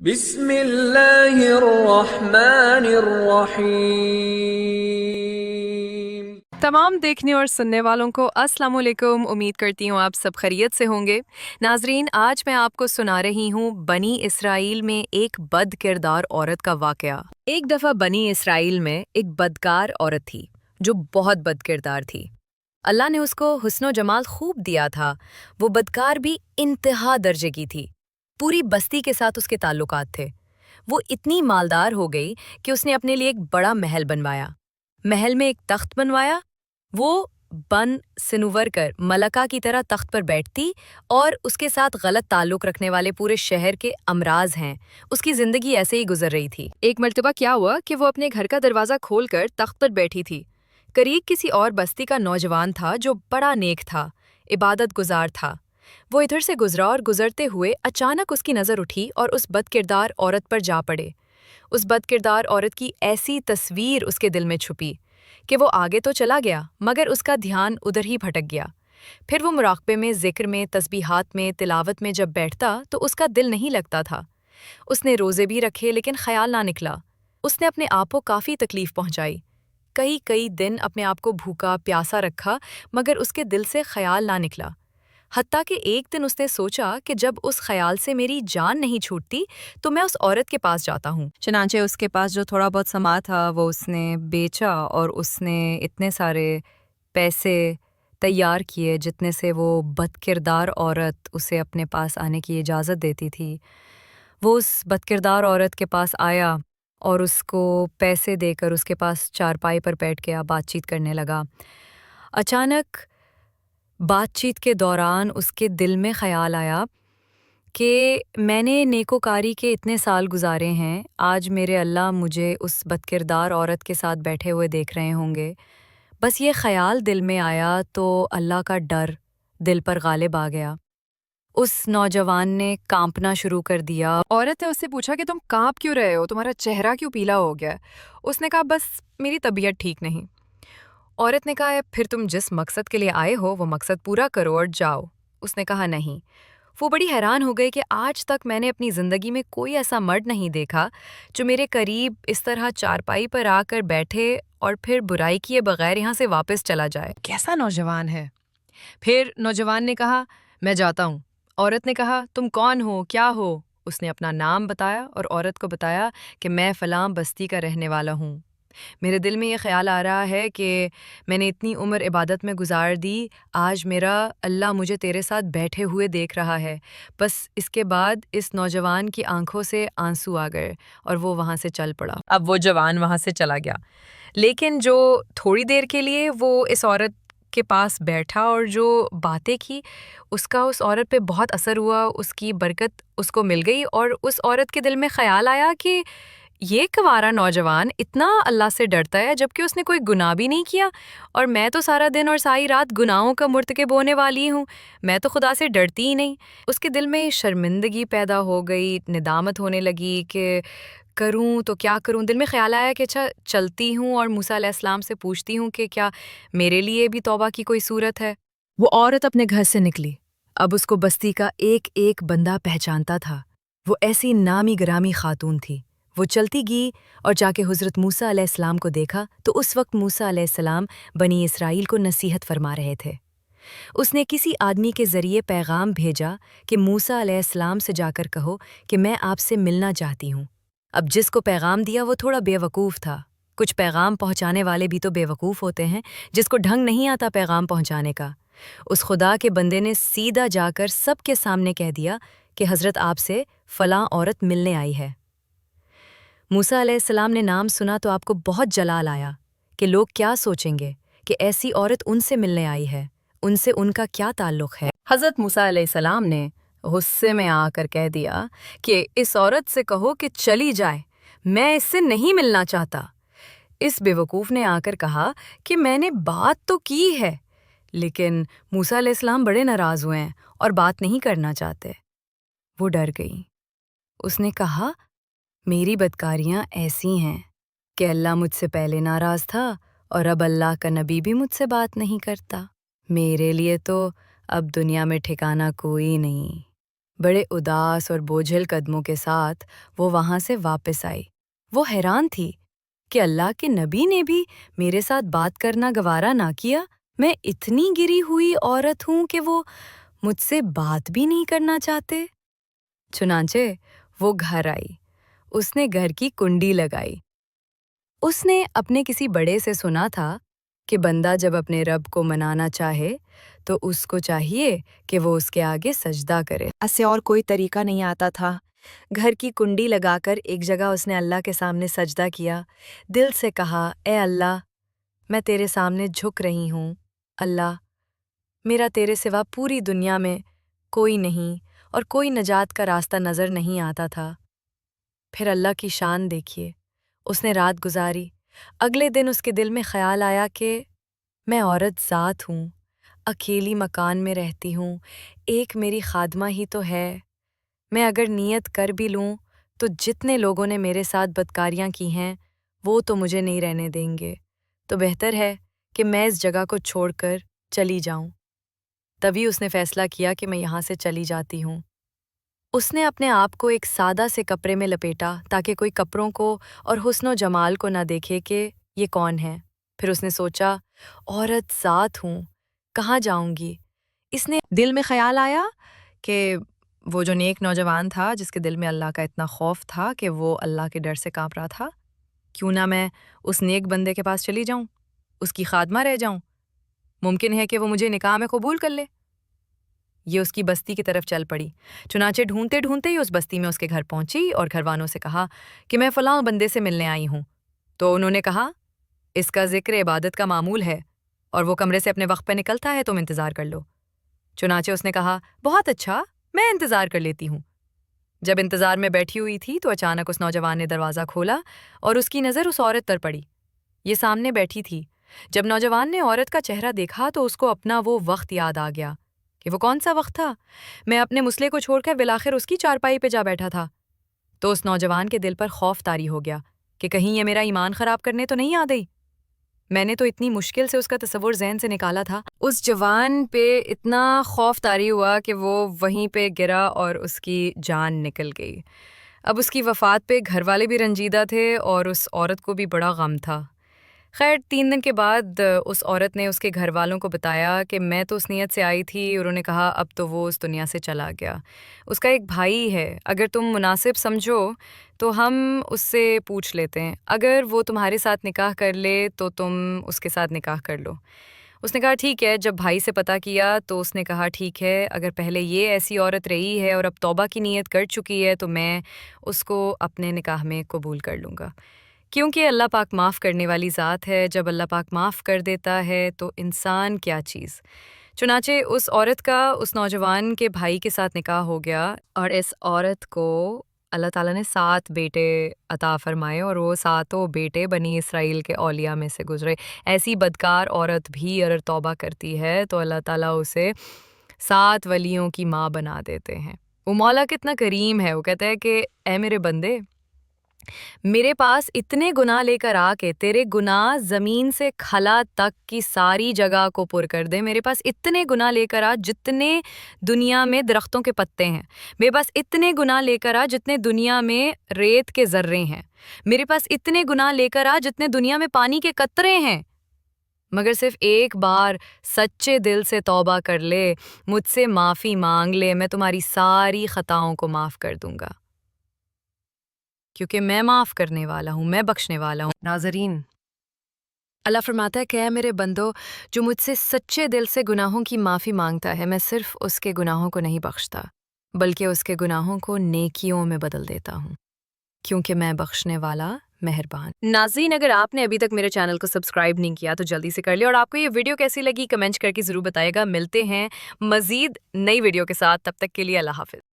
بسم اللہ الرحمن الرحیم۔ تمام دیکھنے اور سننے والوں کو السلام علیکم۔ امید کرتی ہوں آپ سب خیریت سے ہوں گے۔ ناظرین، آج میں آپ کو سنا رہی ہوں بنی اسرائیل میں ایک بد کردار عورت کا واقعہ۔ ایک دفعہ بنی اسرائیل میں ایک بدکار عورت تھی جو بہت بد کردار تھی۔ اللہ نے اس کو حسن و جمال خوب دیا تھا، وہ بدکار بھی انتہا درجے کی تھی۔ پوری بستی کے ساتھ اس کے تعلقات تھے۔ وہ اتنی مالدار ہو گئی کہ اس نے اپنے لیے ایک بڑا محل بنوایا۔ محل میں ایک تخت بنوایا، وہ بن سنور کر ملکہ کی طرح تخت پر بیٹھتی اور اس کے ساتھ غلط تعلق رکھنے والے پورے شہر کے امراض ہیں۔ اس کی زندگی ایسے ہی گزر رہی تھی۔ ایک مرتبہ کیا ہوا کہ وہ اپنے گھر کا دروازہ کھول کر تخت پر بیٹھی تھی۔ قریب کسی اور بستی کا نوجوان تھا جو بڑا نیک تھا، عبادت گزار تھا۔ وہ ادھر سے گزرا اور گزرتے ہوئے اچانک اس کی نظر اٹھی اور اس بد کردار عورت پر جا پڑے۔ اس بد کردار عورت کی ایسی تصویر اس کے دل میں چھپی کہ وہ آگے تو چلا گیا مگر اس کا دھیان ادھر ہی بھٹک گیا۔ پھر وہ مراقبے میں، ذکر میں، تسبیحات میں، تلاوت میں جب بیٹھتا تو اس کا دل نہیں لگتا تھا۔ اس نے روزے بھی رکھے لیکن خیال نہ نکلا۔ اس نے اپنے آپ کو کافی تکلیف پہنچائی۔ کئی دن اپنے آپ کو بھوکا پیاسا رکھا مگر اس کے دل سے خیال نہ نکلا۔ حتیٰ کہ ایک دن اس نے سوچا کہ جب اس خیال سے میری جان نہیں چھوٹتی تو میں اس عورت کے پاس جاتا ہوں۔ چنانچہ اس کے پاس جو تھوڑا بہت سامان تھا وہ اس نے بیچا اور اس نے اتنے سارے پیسے تیار کیے جتنے سے وہ بد کردار عورت اسے اپنے پاس آنے کی اجازت دیتی تھی۔ وہ اس بد کردار عورت کے پاس آیا اور اس کو پیسے دے کر اس کے پاس چارپائی پر بیٹھ گیا، بات چیت کرنے لگا۔ اچانک بات چیت کے دوران اس کے دل میں خیال آیا کہ میں نے نیکوکاری کے اتنے سال گزارے ہیں، آج میرے اللہ مجھے اس بد کردار عورت کے ساتھ بیٹھے ہوئے دیکھ رہے ہوں گے۔ بس یہ خیال دل میں آیا تو اللہ کا ڈر دل پر غالب آ گیا۔ اس نوجوان نے کانپنا شروع کر دیا۔ عورت نے اس سے پوچھا کہ تم کانپ کیوں رہے ہو، تمہارا چہرہ کیوں پیلا ہو گیا؟ اس نے کہا بس میری طبیعت ٹھیک نہیں۔ عورت نے کہا پھر تم جس مقصد کے لیے آئے ہو وہ مقصد پورا کرو اور جاؤ۔ اس نے کہا نہیں۔ وہ بڑی حیران ہو گئی کہ آج تک میں نے اپنی زندگی میں کوئی ایسا مرد نہیں دیکھا جو میرے قریب اس طرح چارپائی پر آ کر بیٹھے اور پھر برائی کیے بغیر یہاں سے واپس چلا جائے۔ کیسا نوجوان ہے؟ پھر نوجوان نے کہا میں جاتا ہوں۔ عورت نے کہا تم کون ہو، کیا ہو؟ اس نے اپنا نام بتایا اور عورت کو بتایا کہ میں فلاں بستی کا رہنے والا ہوں۔ میرے دل میں یہ خیال آ رہا ہے کہ میں نے اتنی عمر عبادت میں گزار دی، آج میرا اللہ مجھے تیرے ساتھ بیٹھے ہوئے دیکھ رہا ہے۔ بس اس کے بعد اس نوجوان کی آنکھوں سے آنسو آ گئے اور وہ وہاں سے چل پڑا۔ اب وہ جوان وہاں سے چلا گیا، لیکن جو تھوڑی دیر کے لیے وہ اس عورت کے پاس بیٹھا اور جو باتیں کی اس کا اس عورت پہ بہت اثر ہوا، اس کی برکت اس کو مل گئی اور اس عورت کے دل میں خیال آیا کہ یہ کنوارا نوجوان اتنا اللہ سے ڈرتا ہے جبکہ اس نے کوئی گناہ بھی نہیں کیا، اور میں تو سارا دن اور ساری رات گناہوں کا مرتکب ہونے والی ہوں، میں تو خدا سے ڈرتی ہی نہیں۔ اس کے دل میں شرمندگی پیدا ہو گئی، ندامت ہونے لگی کہ کروں تو کیا کروں۔ دل میں خیال آیا کہ اچھا چلتی ہوں اور موسیٰ علیہ السلام سے پوچھتی ہوں کہ کیا میرے لیے بھی توبہ کی کوئی صورت ہے۔ وہ عورت اپنے گھر سے نکلی۔ اب اس کو بستی کا ایک ایک بندہ پہچانتا تھا۔ وہ ایسی نامی گرامی خاتون تھی۔ وہ چلتی گئی اور جا کے حضرت موسیٰ علیہ السلام کو دیکھا تو اس وقت موسیٰ علیہ السلام بنی اسرائیل کو نصیحت فرما رہے تھے۔ اس نے کسی آدمی کے ذریعے پیغام بھیجا کہ موسیٰ علیہ السلام سے جا کر کہو کہ میں آپ سے ملنا چاہتی ہوں۔ اب جس کو پیغام دیا وہ تھوڑا بے وقوف تھا۔ کچھ پیغام پہنچانے والے بھی تو بے وقوف ہوتے ہیں، جس کو ڈھنگ نہیں آتا پیغام پہنچانے کا۔ اس خدا کے بندے نے سیدھا جا کر سب کے سامنے کہہ دیا کہ حضرت آپ سے فلاں عورت ملنے آئی ہے۔ موسیٰ علیہ السلام نے نام سنا تو آپ کو بہت جلال آیا کہ لوگ کیا سوچیں گے کہ ایسی عورت ان سے ملنے آئی ہے، ان سے ان کا کیا تعلق ہے۔ حضرت موسیٰ علیہ السلام نے غصے میں آ کر کہہ دیا کہ اس عورت سے کہو کہ چلی جائے، میں اس سے نہیں ملنا چاہتا۔ اس بے وقوف نے آ کر کہا کہ میں نے بات تو کی ہے، لیکن موسیٰ علیہ السلام بڑے ناراض ہوئے ہیں اور بات نہیں کرنا چاہتے۔ وہ ڈر گئی۔ اس نے کہا میری بدکاریاں ایسی ہیں کہ اللہ مجھ سے پہلے ناراض تھا اور اب اللہ کا نبی بھی مجھ سے بات نہیں کرتا، میرے لیے تو اب دنیا میں ٹھکانہ کوئی نہیں۔ بڑے اداس اور بوجھل قدموں کے ساتھ وہ وہاں سے واپس آئی۔ وہ حیران تھی کہ اللہ کے نبی نے بھی میرے ساتھ بات کرنا گوارا نہ کیا۔ میں اتنی گری ہوئی عورت ہوں کہ وہ مجھ سے بات بھی نہیں کرنا چاہتے۔ چنانچہ وہ گھر آئی۔ اس نے گھر کی کنڈی لگائی۔ اس نے اپنے کسی بڑے سے سنا تھا کہ بندہ جب اپنے رب کو منانا چاہے تو اس کو چاہیے کہ وہ اس کے آگے سجدہ کرے۔ اسے اور کوئی طریقہ نہیں آتا تھا۔ گھر کی کنڈی لگا کر ایک جگہ اس نے اللہ کے سامنے سجدہ کیا، دل سے کہا، اے اللہ، میں تیرے سامنے جھک رہی ہوں۔ اللہ، میرا تیرے سوا پوری دنیا میں کوئی نہیں اور کوئی نجات کا راستہ نظر نہیں آتا تھا۔ پھر اللہ کی شان دیکھیے، اس نے رات گزاری۔ اگلے دن اس کے دل میں خیال آیا کہ میں عورت ذات ہوں، اکیلی مکان میں رہتی ہوں، ایک میری خادمہ ہی تو ہے۔ میں اگر نیت کر بھی لوں تو جتنے لوگوں نے میرے ساتھ بدکاریاں کی ہیں وہ تو مجھے نہیں رہنے دیں گے، تو بہتر ہے کہ میں اس جگہ کو چھوڑ کر چلی جاؤں۔ تبھی اس نے فیصلہ کیا کہ میں یہاں سے چلی جاتی ہوں۔ اس نے اپنے آپ کو ایک سادہ سے کپڑے میں لپیٹا تاکہ کوئی کپڑوں کو اور حسن و جمال کو نہ دیکھے کہ یہ کون ہے۔ پھر اس نے سوچا، عورت ذات ہوں، کہاں جاؤں گی؟ اس نے دل میں خیال آیا کہ وہ جو نیک نوجوان تھا جس کے دل میں اللہ کا اتنا خوف تھا کہ وہ اللہ کے ڈر سے کانپ رہا تھا، کیوں نہ میں اس نیک بندے کے پاس چلی جاؤں، اس کی خادمہ رہ جاؤں، ممکن ہے کہ وہ مجھے نکاح میں قبول کر لے۔ یہ اس کی بستی کی طرف چل پڑی۔ چنانچہ ڈھونڈتے ڈھونڈتے ہی اس بستی میں اس کے گھر پہنچی اور گھر والوں سے کہا کہ میں فلاں بندے سے ملنے آئی ہوں۔ تو انہوں نے کہا، اس کا ذکر عبادت کا معمول ہے اور وہ کمرے سے اپنے وقت پہ نکلتا ہے، تم انتظار کر لو۔ چنانچہ اس نے کہا، بہت اچھا، میں انتظار کر لیتی ہوں۔ جب انتظار میں بیٹھی ہوئی تھی تو اچانک اس نوجوان نے دروازہ کھولا اور اس کی نظر اس عورت پر پڑی۔ یہ سامنے بیٹھی تھی۔ جب نوجوان نے عورت کا چہرہ دیکھا تو اس کو اپنا وہ وقت یاد آ گیا کہ وہ کون سا وقت تھا۔ میں اپنے مسئلے کو چھوڑ کر بالآخر اس کی چارپائی پہ جا بیٹھا تھا۔ تو اس نوجوان کے دل پر خوف طاری ہو گیا کہ کہیں یہ میرا ایمان خراب کرنے تو نہیں آ گئی۔ میں نے تو اتنی مشکل سے اس کا تصور ذہن سے نکالا تھا۔ اس جوان پہ اتنا خوف طاری ہوا کہ وہ وہیں پہ گرا اور اس کی جان نکل گئی۔ اب اس کی وفات پہ گھر والے بھی رنجیدہ تھے اور اس عورت کو بھی بڑا غم تھا۔ خیر 3 دن کے بعد اس عورت نے اس کے گھر والوں کو بتایا کہ میں تو اس نیت سے آئی تھی، اور انہوں نے کہا اب تو وہ اس دنیا سے چلا گیا۔ اس کا ایک بھائی ہے، اگر تم مناسب سمجھو تو ہم اس سے پوچھ لیتے ہیں، اگر وہ تمہارے ساتھ نکاح کر لے تو تم اس کے ساتھ نکاح کر لو۔ اس نے کہا ٹھیک ہے۔ جب بھائی سے پتہ کیا تو اس نے کہا ٹھیک ہے، اگر پہلے یہ ایسی عورت رہی ہے اور اب توبہ کی نیت کر چکی ہے تو میں اس کو اپنے نکاح میں قبول کر لوں گا، کیونکہ اللہ پاک معاف کرنے والی ذات ہے۔ جب اللہ پاک معاف کر دیتا ہے تو انسان کیا چیز۔ چنانچہ اس عورت کا اس نوجوان کے بھائی کے ساتھ نکاح ہو گیا اور اس عورت کو اللہ تعالیٰ نے 7 بیٹے عطا فرمائے اور وہ 7 بیٹے بنی اسرائیل کے اولیاء میں سے گزرے۔ ایسی بدکار عورت بھی اگر توبہ کرتی ہے تو اللہ تعالیٰ اسے 7 ولیوں کی ماں بنا دیتے ہیں۔ وہ مولا کتنا کریم ہے، وہ کہتا ہے کہ اے میرے بندے، میرے پاس اتنے گناہ لے کر آ کے تیرے گناہ زمین سے کھلا تک کی ساری جگہ کو پر کر دے۔ میرے پاس اتنے گناہ لے کر آ جتنے دنیا میں درختوں کے پتے ہیں۔ میرے پاس اتنے گناہ لے کر آ جتنے دنیا میں ریت کے ذرے ہیں۔ میرے پاس اتنے گناہ لے کر آ جتنے دنیا میں پانی کے قطرے ہیں، مگر صرف ایک بار سچے دل سے توبہ کر لے، مجھ سے معافی مانگ لے، میں تمہاری ساری خطاؤں کو معاف کر دوں گا، کیونکہ میں معاف کرنے والا ہوں، میں بخشنے والا ہوں۔ ناظرین، اللہ فرماتا ہے کہ اے میرے بندو، جو مجھ سے سچے دل سے گناہوں کی معافی مانگتا ہے، میں صرف اس کے گناہوں کو نہیں بخشتا بلکہ اس کے گناہوں کو نیکیوں میں بدل دیتا ہوں، کیونکہ میں بخشنے والا مہربان۔ ناظرین، اگر آپ نے ابھی تک میرے چینل کو سبسکرائب نہیں کیا تو جلدی سے کر لیں، اور آپ کو یہ ویڈیو کیسی لگی کمنٹ کر کے ضرور بتائے گا۔ ملتے ہیں مزید نئی ویڈیو کے ساتھ، تب تک کے لیے اللہ حافظ۔